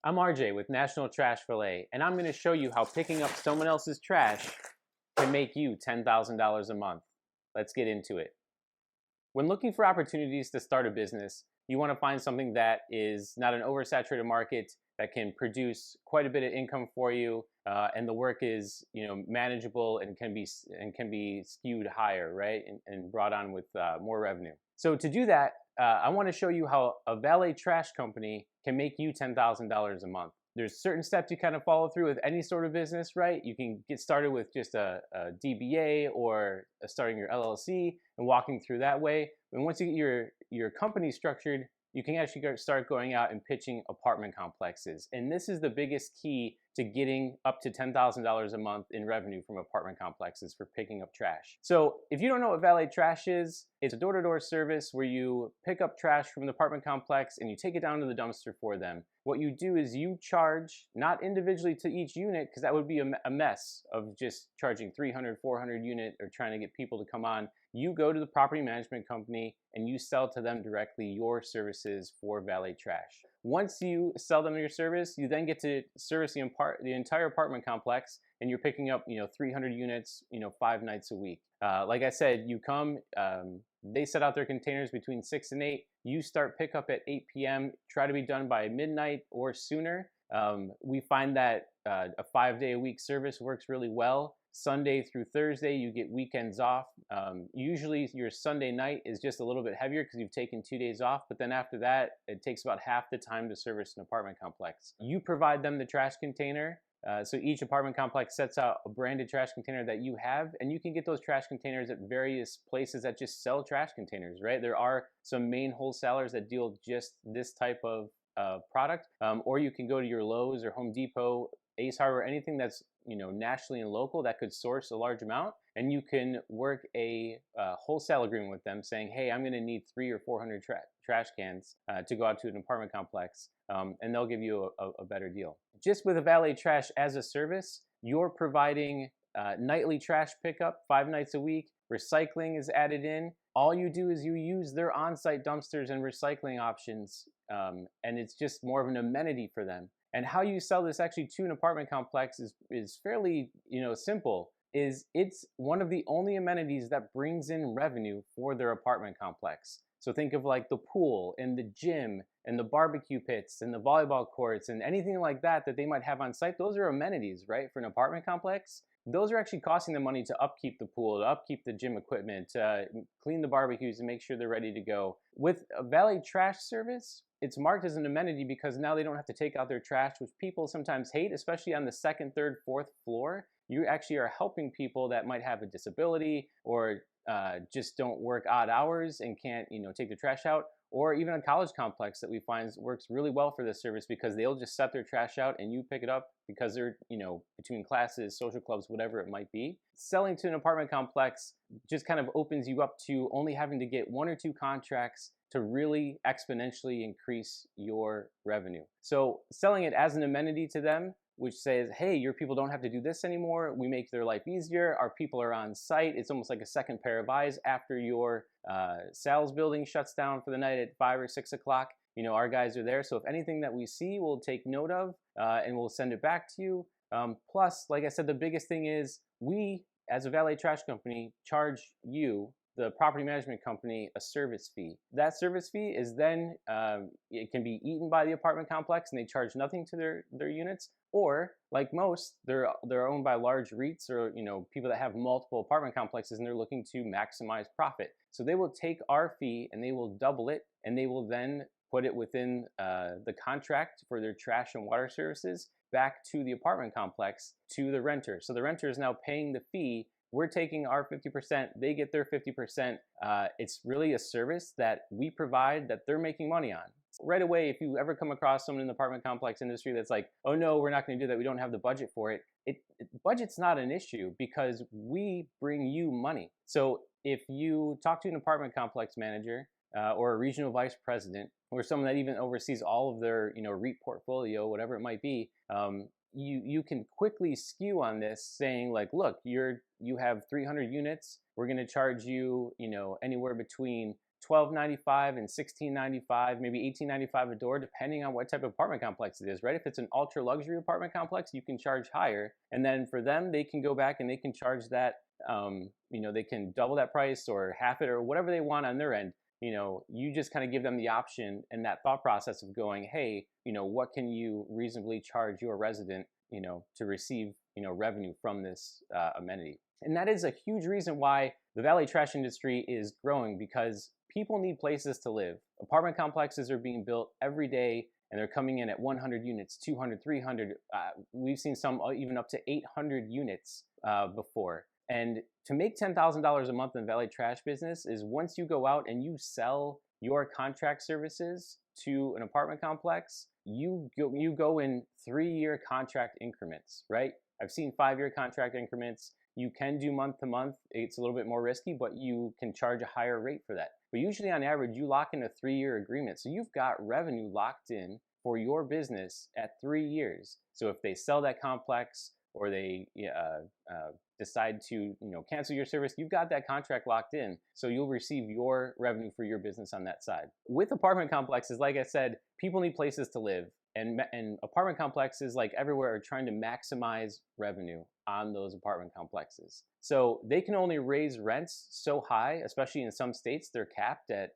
I'm RJ with National Trash Valet, and I'm going to show you how picking up someone else's trash can make you $10,000 a month. Let's get into it. When looking for opportunities to start a business, you want to find something that is not an oversaturated market, that can produce quite a bit of income for you, and the work is manageable and can be skewed higher, right, and brought on with more revenue. So to do that, I want to show you how a valet trash company can make you $10,000 a month. There's certain steps you kind of follow through with any sort of business, right? You can get started with just a DBA or starting your LLC and walking through that way. And once you get your company structured, you can actually start going out and pitching apartment complexes. And this is the biggest key to getting up to $10,000 a month in revenue from apartment complexes for picking up trash. So if you don't know what valet trash is, it's a door-to-door service where you pick up trash from the apartment complex and you take it down to the dumpster for them. What you do is you charge, not individually to each unit, because that would be a mess of just charging 300, 400 unit or trying to get people to come on. You go to the property management company and you sell to them directly your services for valet trash. Once you sell them your service, you then get to service the entire apartment complex, and you're picking up 300 units 5 nights a week. Like I said, you come, they set out their containers between 6 and 8. You start pickup at 8 p.m. Try to be done by midnight or sooner. We find that a 5-day-a-week service works really well. Sunday through Thursday, you get weekends off. Usually your Sunday night is just a little bit heavier because you've taken 2 days off, but then after that, it takes about half the time to service an apartment complex. You provide them the trash container. So each apartment complex sets out a branded trash container that you have, and you can get those trash containers at various places that just sell trash containers, right? There are some main wholesalers that deal just this type of product, or you can go to your Lowe's or Home Depot, Ace Hardware, anything that's nationally and local that could source a large amount, and you can work a wholesale agreement with them saying, hey, I'm going to need 300 or 400 trash cans to go out to an apartment complex, and they'll give you a better deal. Just with a valet trash as a service, you're providing nightly trash pickup 5 nights a week. Recycling is added in. All you do is you use their on-site dumpsters and recycling options, and it's just more of an amenity for them. And how you sell this actually to an apartment complex is fairly simple. It's one of the only amenities that brings in revenue for their apartment complex. So think of like the pool and the gym and the barbecue pits and the volleyball courts and anything like that they might have on site. Those are amenities, right, for an apartment complex. Those are actually costing them money to upkeep the pool, to upkeep the gym equipment, to clean the barbecues and make sure they're ready to go. With a valet trash service, it's marked as an amenity because now they don't have to take out their trash, which people sometimes hate, especially on the 2nd, 3rd, 4th floor. You actually are helping people that might have a disability or just don't work odd hours and can't take the trash out, or even a college complex that we find works really well for this service because they'll just set their trash out and you pick it up because they're between classes, social clubs, whatever it might be. Selling to an apartment complex just kind of opens you up to only having to get 1 or 2 contracts to really exponentially increase your revenue. So selling it as an amenity to them, which says, hey, your people don't have to do this anymore. We make their life easier. Our people are on site. It's almost like a second pair of eyes after your sales building shuts down for the night at 5 or 6 o'clock. Our guys are there. So if anything that we see, we'll take note of and we'll send it back to you. Plus, like I said, the biggest thing is we, as a valet trash company, charge you, the property management company, a service fee. That service fee is then, it can be eaten by the apartment complex and they charge nothing to their units, or like most, they're owned by large REITs or people that have multiple apartment complexes and they're looking to maximize profit. So they will take our fee and they will double it, and they will then put it within the contract for their trash and water services back to the apartment complex, to the renter. So the renter is now paying the fee. We're taking our 50%, they get their 50%. It's really a service that we provide that they're making money on. Right away, if you ever come across someone in the apartment complex industry that's like, oh no, we're not gonna do that, we don't have the budget for it. Budget's not an issue because we bring you money. So if you talk to an apartment complex manager or a regional vice president or someone that even oversees all of their REIT portfolio, whatever it might be, you can quickly skew on this saying like, look, you have 300 units. We're going to charge you, anywhere between $12.95 and $16.95, maybe $18.95 a door, depending on what type of apartment complex it is, right? If it's an ultra luxury apartment complex, you can charge higher. And then for them, they can go back and they can charge that, they can double that price or half it or whatever they want on their end. You just kind of give them the option and that thought process of going, hey, what can you reasonably charge your resident, to receive, revenue from this amenity. And that is a huge reason why the valet trash industry is growing, because people need places to live. Apartment complexes are being built every day, and they're coming in at 100 units, 200, 300. We've seen some even up to 800 units before. And to make $10,000 a month in the valet trash business is once you go out and you sell your contract services to an apartment complex, you go in 3-year contract increments, right? I've seen 5-year contract increments. You can do month to month. It's a little bit more risky, but you can charge a higher rate for that. But usually on average, you lock in a 3-year agreement. So you've got revenue locked in for your business at 3 years. So if they sell that complex or they decide to cancel your service, you've got that contract locked in. So you'll receive your revenue for your business on that side. With apartment complexes, like I said, people need places to live. And apartment complexes, like everywhere, are trying to maximize revenue on those apartment complexes. So they can only raise rents so high, especially in some states, they're capped at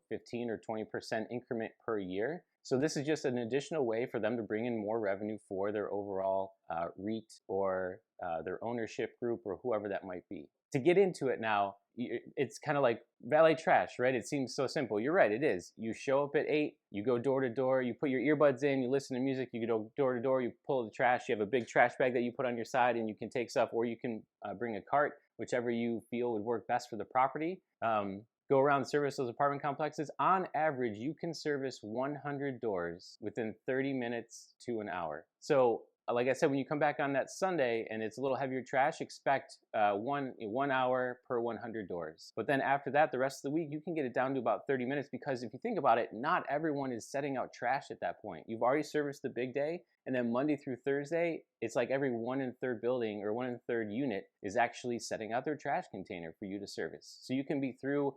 15 or 20% increment per year. So this is just an additional way for them to bring in more revenue for their overall REIT or their ownership group or whoever that might be. To get into it now, it's kind of like valet trash, right? It seems so simple. You're right, it is. You show up at 8, you go door to door, you put your earbuds in, you listen to music, you go door to door, you pull the trash, you have a big trash bag that you put on your side and you can take stuff, or you can bring a cart, whichever you feel would work best for the property. Go around and service those apartment complexes. On average, you can service 100 doors within 30 minutes to an hour. So like I said, when you come back on that Sunday and it's a little heavier trash, expect 1 hour per 100 doors. But then after that, the rest of the week, you can get it down to about 30 minutes because if you think about it, not everyone is setting out trash at that point. You've already serviced the big day, and then Monday through Thursday, it's like every 1 1/3 building or 1 1/3 unit is actually setting out their trash container for you to service. So you can be through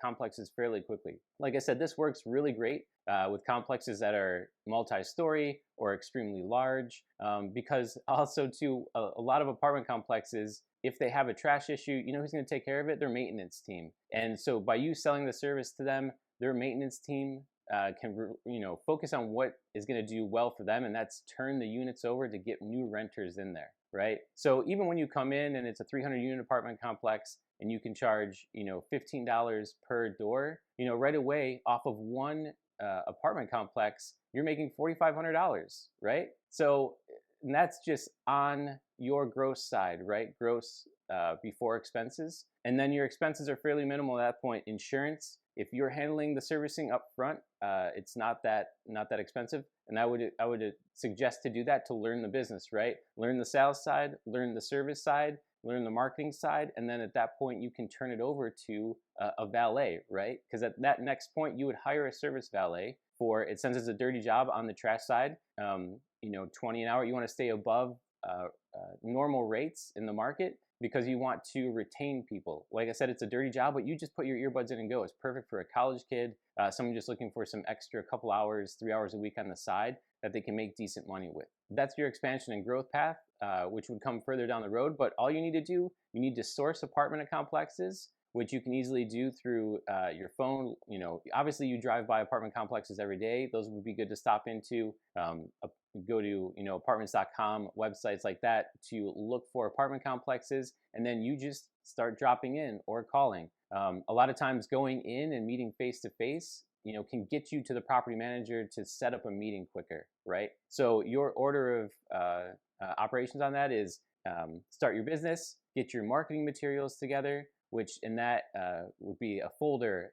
complexes fairly quickly. Like I said, this works really great with complexes that are multi-story or extremely large, because also too, a lot of apartment complexes, if they have a trash issue, who's going to take care of it? Their maintenance team. And so by you selling the service to them, their maintenance team can focus on what is going to do well for them, and that's turn the units over to get new renters in there, right? So even when you come in and it's a 300-unit apartment complex and you can charge $15 per door, right away off of one apartment complex, you're making $4,500, right? So and that's just on your gross side, right? Gross before expenses. And then your expenses are fairly minimal at that point. Insurance, if you're handling the servicing up front, it's not that expensive. And I would suggest to do that to learn the business, right? Learn the sales side, learn the service side, learn the marketing side, and then at that point you can turn it over to a valet, right? Because at that next point you would hire a service valet for it. Since it's a dirty job on the trash side, 20 an hour. You want to stay above normal rates in the market because you want to retain people. Like I said, it's a dirty job, but you just put your earbuds in and go. It's perfect for a college kid, someone just looking for some extra couple hours, 3 hours a week on the side that they can make decent money with. That's your expansion and growth path, which would come further down the road. But all you need to do, you need to source apartment complexes, which you can easily do through your phone. Obviously you drive by apartment complexes every day. Those would be good to stop into. Go to apartments.com, websites like that to look for apartment complexes, and then you just start dropping in or calling. A lot of times going in and meeting face to face can get you to the property manager to set up a meeting quicker, right? So your order of operations on that is start your business, get your marketing materials together, which in that would be a folder,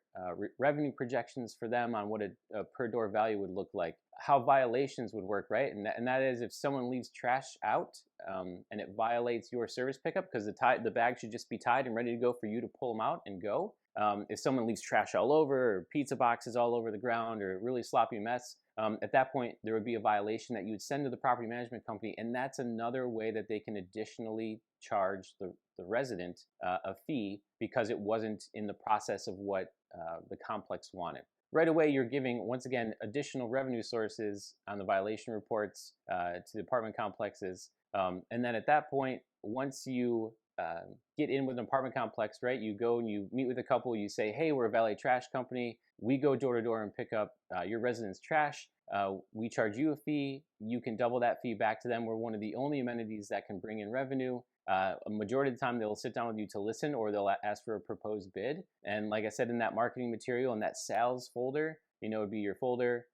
revenue projections for them on what a per door value would look like, how violations would work, right? And that is if someone leaves trash out and it violates your service pickup, because the bag should just be tied and ready to go for you to pull them out and go. If someone leaves trash all over, or pizza boxes all over the ground, or a really sloppy mess, at that point there would be a violation that you would send to the property management company, and that's another way that they can additionally charge the resident a fee because it wasn't in the process of what the complex wanted. Right away, you're giving, once again, additional revenue sources on the violation reports to the apartment complexes. And then at that point, once you get in with an apartment complex, right, you go and you meet with a couple, you say, hey, we're a valet trash company. We go door to door and pick up your residents' trash. We charge you a fee. You can double that fee back to them. We're one of the only amenities that can bring in revenue. A majority of the time, they'll sit down with you to listen, or they'll ask for a proposed bid. And like I said, in that marketing material, in that sales folder, it'd be your folder,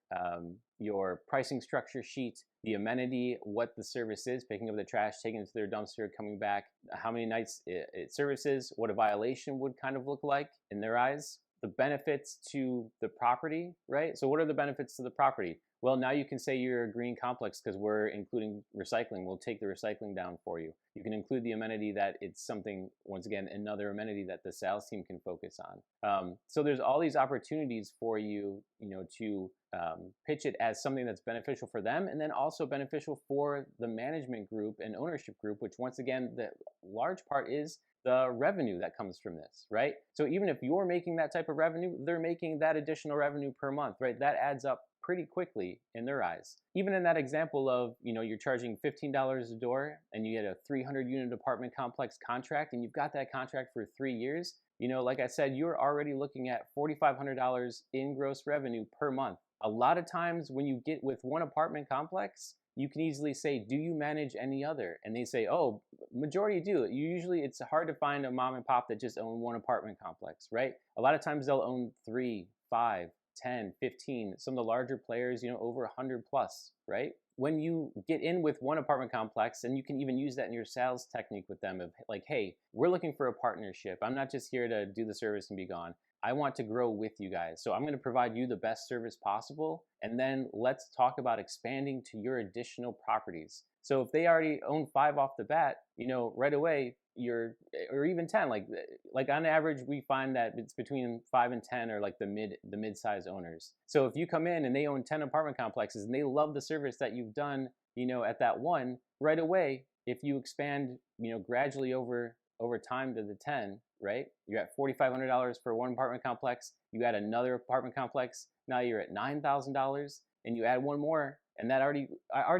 your pricing structure sheet, the amenity, what the service is, picking up the trash, taking it to their dumpster, coming back, how many nights it services, what a violation would kind of look like in their eyes, the benefits to the property, right? So what are the benefits to the property? Well, now you can say you're a green complex because we're including recycling. We'll take the recycling down for you. You can include the amenity that it's something, once again, another amenity that the sales team can focus on. So there's all these opportunities for you, to pitch it as something that's beneficial for them, and then also beneficial for the management group and ownership group, which once again, the large part is the revenue that comes from this, right? So even if you're making that type of revenue, they're making that additional revenue per month, right? That adds up pretty quickly in their eyes. Even in that example of, you're charging $15 a door and you get a 300 unit apartment complex contract, and you've got that contract for 3 years, like I said, you're already looking at $4,500 in gross revenue per month. A lot of times when you get with one apartment complex, you can easily say, do you manage any other? And they say, oh, majority do. Usually it's hard to find a mom and pop that just own one apartment complex, right? A lot of times they'll own 3, 5, 10, 15, some of the larger players, over 100 plus, right? When you get in with one apartment complex, and you can even use that in your sales technique with them of like, hey, we're looking for a partnership. I'm not just here to do the service and be gone. I want to grow with you guys. So I'm going to provide you the best service possible. And then let's talk about expanding to your additional properties. So if they already own 5 off the bat, right away, or even 10, like on average, we find that it's between 5 and 10 are like the mid-size owners. So if you come in and they own 10 apartment complexes and they love the service that you've done, at that one, right away, if you expand, gradually over time to the 10, right? You're at $4,500 for one apartment complex. You add another apartment complex. Now you're at $9,000, and you add one more, and that already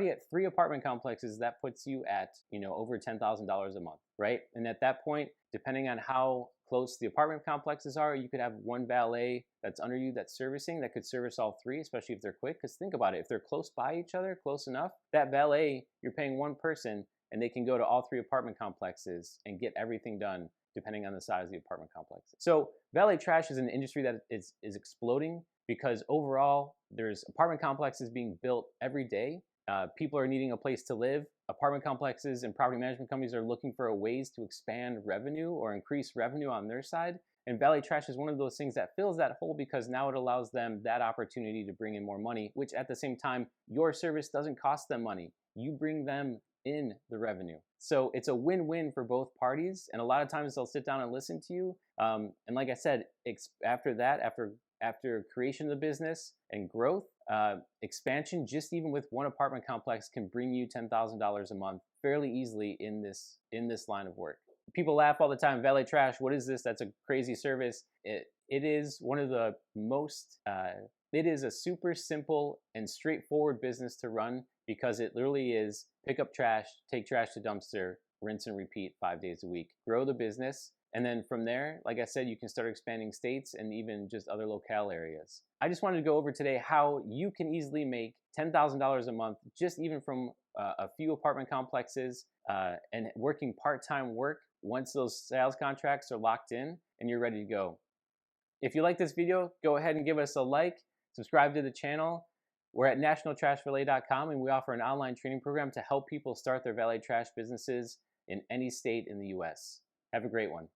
at 3 apartment complexes, that puts you at, over $10,000 a month, right? And at that point, depending on how close the apartment complexes are, you could have one valet that's under you that's servicing, that could service all 3, especially if they're quick. Because think about it, if they're close by each other, close enough, that valet, you're paying one person, and they can go to all 3 apartment complexes and get everything done depending on the size of the apartment complex. So valet trash is an industry that is exploding because overall there's apartment complexes being built every day. People are needing a place to live. Apartment complexes and property management companies are looking for ways to expand revenue or increase revenue on their side. And valet trash is one of those things that fills that hole because now it allows them that opportunity to bring in more money, which at the same time, your service doesn't cost them money. You bring them in the revenue. So it's a win-win for both parties. And a lot of times they'll sit down and listen to you. And like I said, after that, after creation of the business and growth, expansion, just even with one apartment complex can bring you $10,000 a month fairly easily in this line of work. People laugh all the time, valet trash, what is this? That's a crazy service. It is one of the most, it is a super simple and straightforward business to run because it literally is pick up trash, take trash to dumpster, rinse and repeat 5 days a week. Grow the business. And then from there, like I said, you can start expanding states and even just other locale areas. I just wanted to go over today how you can easily make $10,000 a month, just even from a few apartment complexes and working part-time work once those sales contracts are locked in and you're ready to go. If you like this video, go ahead and give us a like, subscribe to the channel. We're at nationaltrashvalet.com, and we offer an online training program to help people start their valet trash businesses in any state in the US. Have a great one.